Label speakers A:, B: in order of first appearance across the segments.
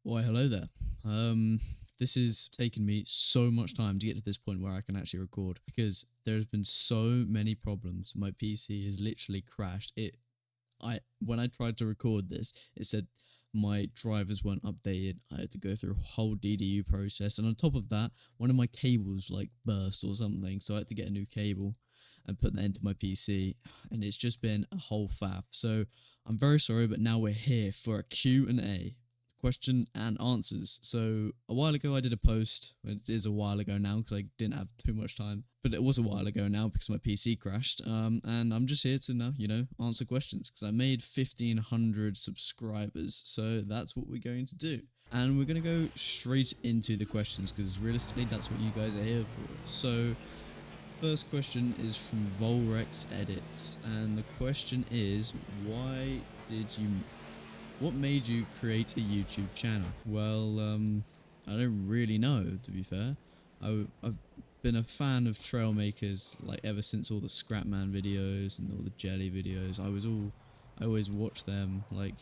A: Why, hello there. This has taken me so much time to get to this point where I can actually record because there's been so many problems. My PC has literally crashed. When I tried to record this, it said my drivers weren't updated. I had to go through a whole DDU process, and on top of that, one of my cables like burst or something, so I had to get a new cable and put that into my PC, and it's just been a whole faff. So I'm very sorry, but now we're here for a Q&A, question and answers. So a while ago I did a post. It is a while ago now because I didn't have too much time, but it was a while ago now because my PC crashed. And I'm just here to now, answer questions because I made 1,500 subscribers. So that's what we're going to do. And we're going to go straight into the questions because realistically that's what you guys are here for. So first question is from Volrex Edits, and the question is, what made you create a YouTube channel? Well, I don't really know, to be fair. I've been a fan of Trailmakers like ever since all the Scrapman videos and all the Jelly videos. I always watched them, like,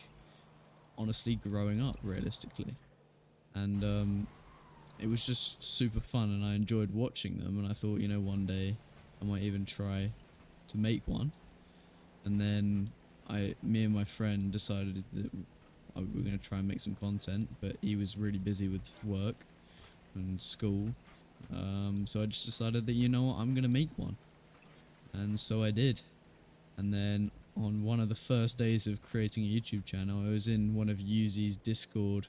A: honestly growing up, realistically. And it was just super fun and I enjoyed watching them, and I thought, one day I might even try to make one. And then me and my friend decided that we were going to try and make some content, but he was really busy with work and school. So I just decided that, I'm going to make one. And so I did. And then on one of the first days of creating a YouTube channel, I was in one of Yuzi's Discord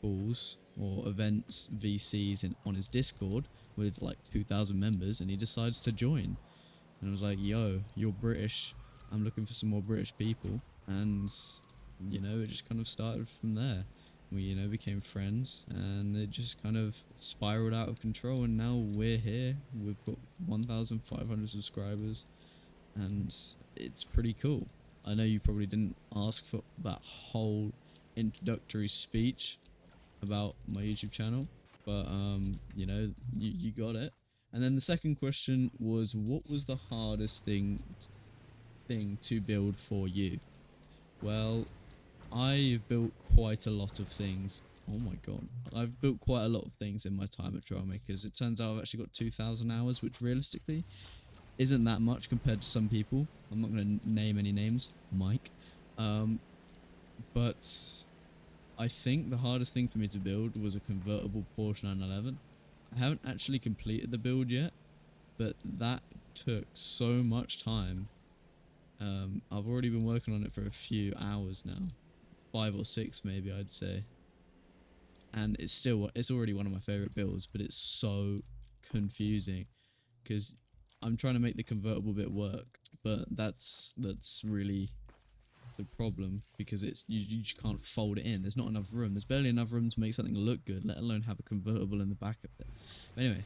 A: calls or events VCs on his Discord with like 2,000 members, and he decides to join. And I was like, yo, you're British, I'm looking for some more British people. And it just kind of started from there. We became friends, and it just kind of spiraled out of control, and now we're here. We've got 1,500 subscribers, and it's pretty cool. I know you probably didn't ask for that whole introductory speech about my YouTube channel, but you got it. And then the second question was, what was the hardest thing to build for you? Well, I've built quite a lot of things. Oh my god, I've built quite a lot of things in my time at Trailmakers. It turns out I've actually got 2,000 hours, which realistically isn't that much compared to some people. I'm not going to name any names, Mike. But I think the hardest thing for me to build was a convertible Porsche 911. I haven't actually completed the build yet, but that took so much time. I've already been working on it for a few hours now, 5 or 6 maybe, I'd say. And it's already one of my favorite builds, but it's so confusing because I'm trying to make the convertible bit work, but that's really the problem, because you just can't fold it in. There's not enough room. There's barely enough room to make something look good, let alone have a convertible in the back of it. But anyway,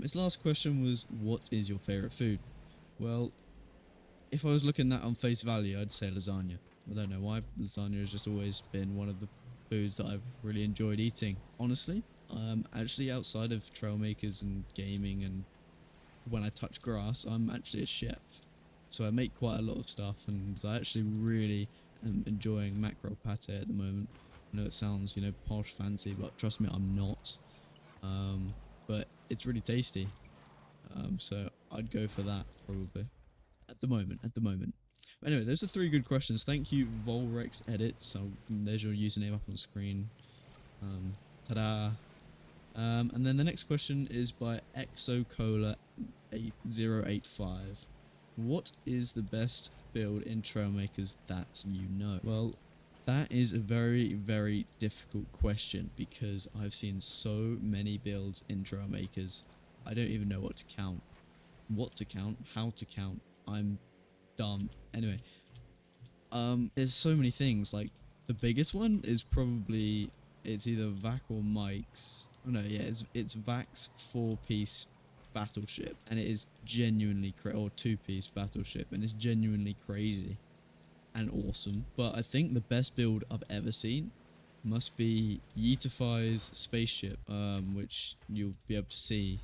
A: his last question was, what is your favorite food? Well, if I was looking at that on face value, I'd say lasagna. I don't know why. Lasagna has just always been one of the foods that I've really enjoyed eating. Honestly, actually outside of Trailmakers and gaming, and when I touch grass, I'm actually a chef. So I make quite a lot of stuff, and I actually really am enjoying macro pate at the moment. I know it sounds, posh, fancy, but trust me, I'm not. But it's really tasty. So I'd go for that probably. At the moment. But anyway, those are 3 good questions. Thank you, Volrex Edits. So there's your username up on screen. Ta-da. And then the next question is by Exocola8085. What is the best build in Trailmakers that you know? Well, that is a very, very difficult question because I've seen so many builds in Trailmakers. I don't even know what to count. What to count, how to count. I'm dumb. Anyway, there's so many things. Like, the biggest one is probably, it's either Vac or Mike's. Oh no, yeah, it's Vac's 4-piece battleship, and it is genuinely or 2-piece battleship, and it's genuinely crazy and awesome. But I think the best build I've ever seen must be Yeetify's spaceship, which you'll be able to see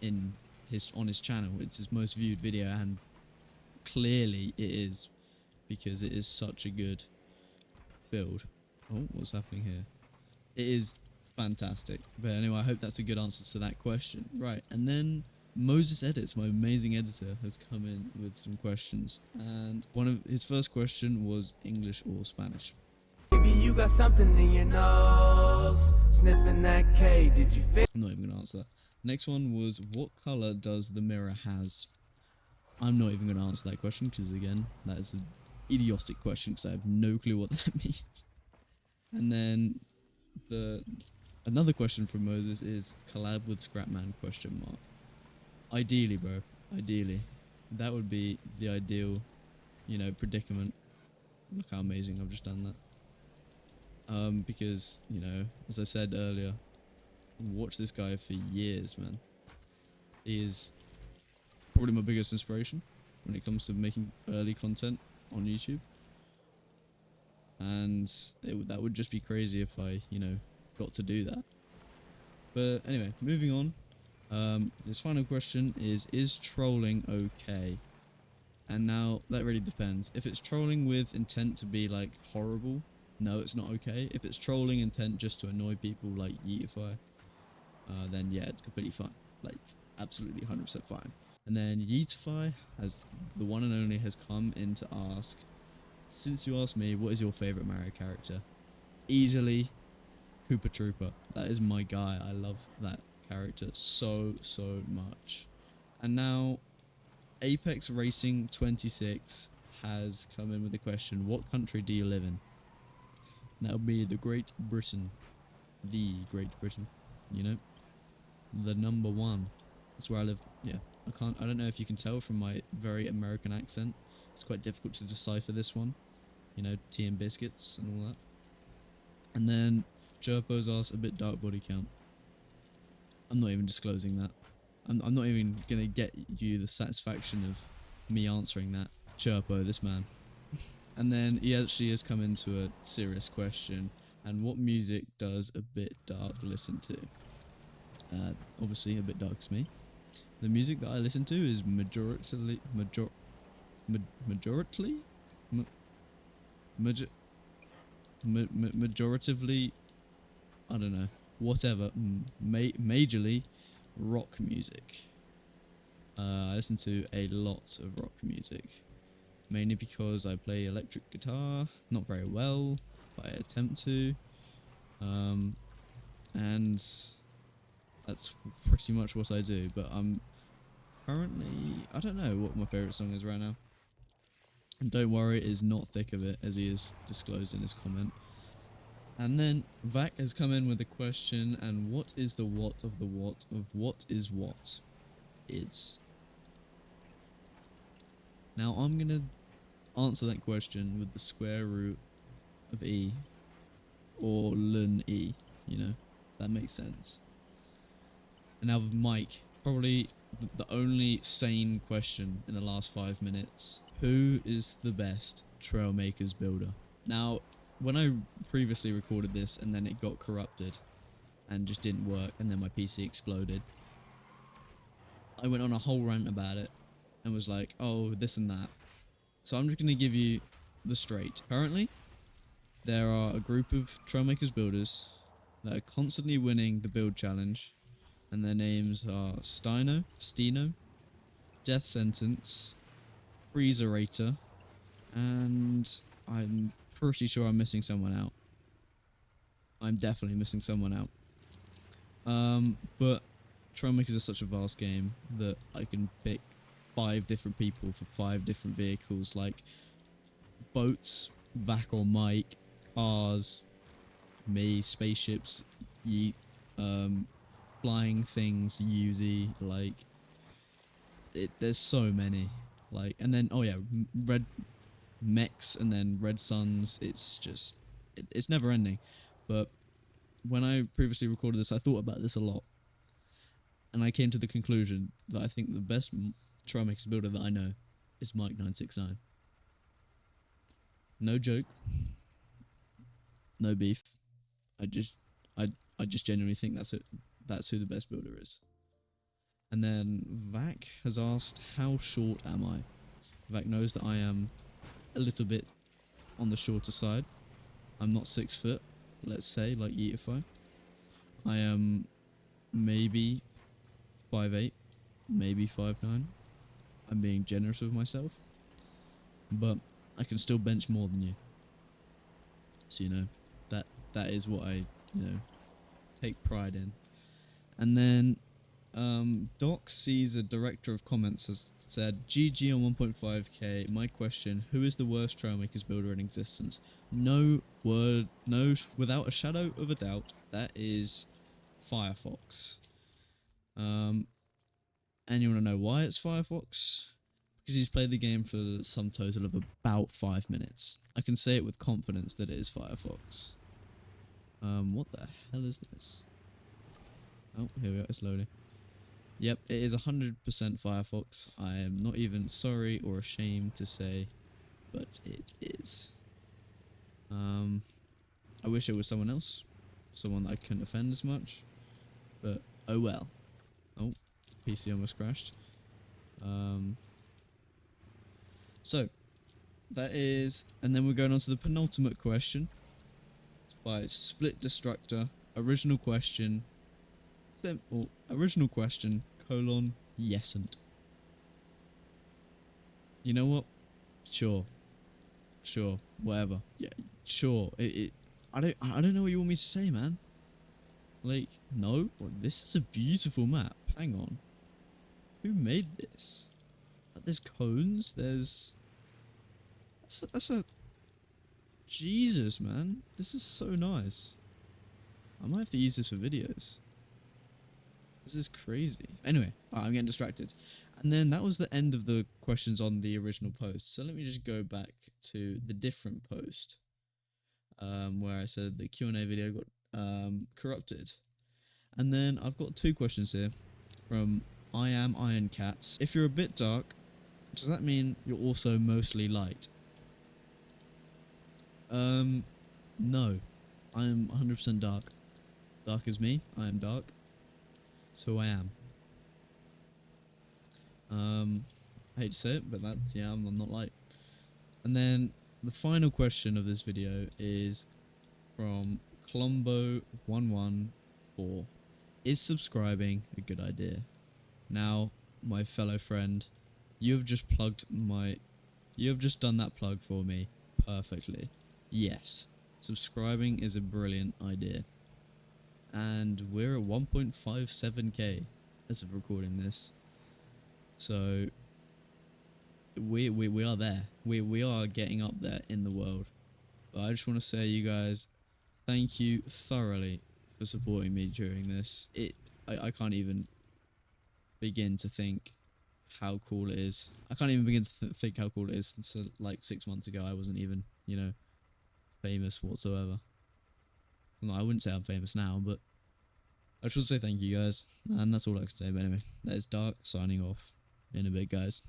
A: on his channel. It's his most viewed video, and clearly it is, because it is such a good build. Oh, what's happening here? It is fantastic. But anyway, I hope that's a good answer to that question. Right, and then Moses Edits, my amazing editor, has come in with some questions. And one of his first question was English or Spanish.
B: Baby, you got something in your nose. Sniffing that K, did you feel?
A: I'm not even going to answer that. Next one was, what color does the mirror has? I'm not even going to answer that question because, again, that is an idiotic question because I have no clue what that means. And then another question from Moses is collab with Scrapman question mark. Ideally, bro. Ideally. That would be the ideal, predicament. Look how amazing I've just done that. Because, as I said earlier, I've watched this guy for years, man. He is probably my biggest inspiration when it comes to making early content on YouTube. And that would just be crazy if I, got to do that. But anyway, moving on. This final question is trolling okay? And now, that really depends. If it's trolling with intent to be, like, horrible, no, it's not okay. If it's trolling intent just to annoy people like Yeetify, then yeah, it's completely fine. Like, absolutely 100% fine. And then Yeetify, has the one and only, has come in to ask, since you asked me, what is your favourite Mario character? Easily, Koopa Troopa. That is my guy. I love that character so much. And now, Apex Racing 26 has come in with the question, what country do you live in? That would be the Great Britain. The Great Britain. The number one. That's where I live. Yeah. I don't know if you can tell from my very American accent. It's quite difficult to decipher this one. Tea and biscuits and all that. And then Chirpo's asked a bit dark body count. I'm not even disclosing that. I'm not even going to get you the satisfaction of me answering that. Chirpo, this man. And then he actually has come into a serious question. And what music does a bit dark listen to? Obviously, a bit dark to me. The music that I listen to is majoritively, I don't know, whatever, majorly rock music. I listen to a lot of rock music. Mainly because I play electric guitar, not very well, but I attempt to. And that's pretty much what I do, but I'm currently, I don't know what my favourite song is right now. And don't worry, it is not thick of it, as he has disclosed in his comment. And then Vac has come in with a question, and what is the what of the what of what is what is? Now I'm going to answer that question with the square root of E, or ln E, that makes sense. And now Mike, probably the only sane question in the last 5 minutes. Who is the best Trailmakers builder? Now, when I previously recorded this and then it got corrupted and just didn't work and then my PC exploded, I went on a whole rant about it and was like, oh, this and that. So I'm just going to give you the straight. Currently, there are a group of Trailmakers builders that are constantly winning the build challenge, and their names are Stino, Death Sentence, Freezerator, and I'm pretty sure I'm missing someone out. I'm definitely missing someone out. But Trailmakers is such a vast game that I can pick 5 different people for 5 different vehicles, like boats, Vac or Mike, cars, me, spaceships, Yeet, flying things, Yuzi, like, there's so many, like, and then, oh yeah, red mechs, and then red suns, it's just, it's never ending. But when I previously recorded this, I thought about this a lot, and I came to the conclusion that I think the best Trailmakers builder that I know is Mike969. No joke. No beef. I just genuinely think that's it. That's who the best builder is. And then Vac has asked, how short am I? Vac knows that I am a little bit on the shorter side. I'm not 6 foot, let's say, like Yeetify. I am maybe 5'8", maybe 5'9". I'm being generous with myself, but I can still bench more than you. So you know, that is what I, you know, take pride in. And then Doc Caesar, director of comments, has said, GG on 1.5k. My question, who is the worst Trailmakers builder in existence? No word, no, without a shadow of a doubt, that is Firefox. And you want to know why it's Firefox? Because he's played the game for some total of about 5 minutes. I can say it with confidence that it is Firefox. What the hell is this? Oh, here we are, it's loading. Yep, it is 100% Firefox. I am not even sorry or ashamed to say, but it is. I wish it was someone else, someone that I couldn't offend as much, but oh well. Oh, PC almost crashed. So, that is, and then we're going on to the penultimate question. It's by Split Destructor. Original question, simple. Original question, colon, yesn't. You know what? Sure, whatever. Yeah, sure. I don't know what you want me to say, man. Like, no. Well, this is a beautiful map. Hang on. Who made this? There's cones. There's. That's a. Jesus, man. This is so nice. I might have to use this for videos. This is crazy. Anyway, I'm getting distracted. And then that was the end of the questions on the original post. So let me just go back to the different post, where I said the Q&A video got corrupted. And then I've got 2 questions here from I Am Iron Cats. If you're a bit dark, does that mean you're also mostly light? No. I am 100% dark. Dark as me. I am dark. So I am. I hate to say it, but that's, yeah, I'm not light. And then the final question of this video is from Colombo114. Is subscribing a good idea? Now, my fellow friend, you have just done that plug for me perfectly. Yes, subscribing is a brilliant idea. And we're at 1.57k as of recording this. So we are there. We are getting up there in the world. But I just want to say, you guys, thank you thoroughly for supporting me during this. I can't even begin to think how cool it is. I can't even begin to think how cool it is. So, like 6 months ago, I wasn't even, you know, famous whatsoever. Well, I wouldn't say I'm famous now, but I just want to say thank you guys. And that's all I can say. But anyway, that is Dark signing off in a bit, guys.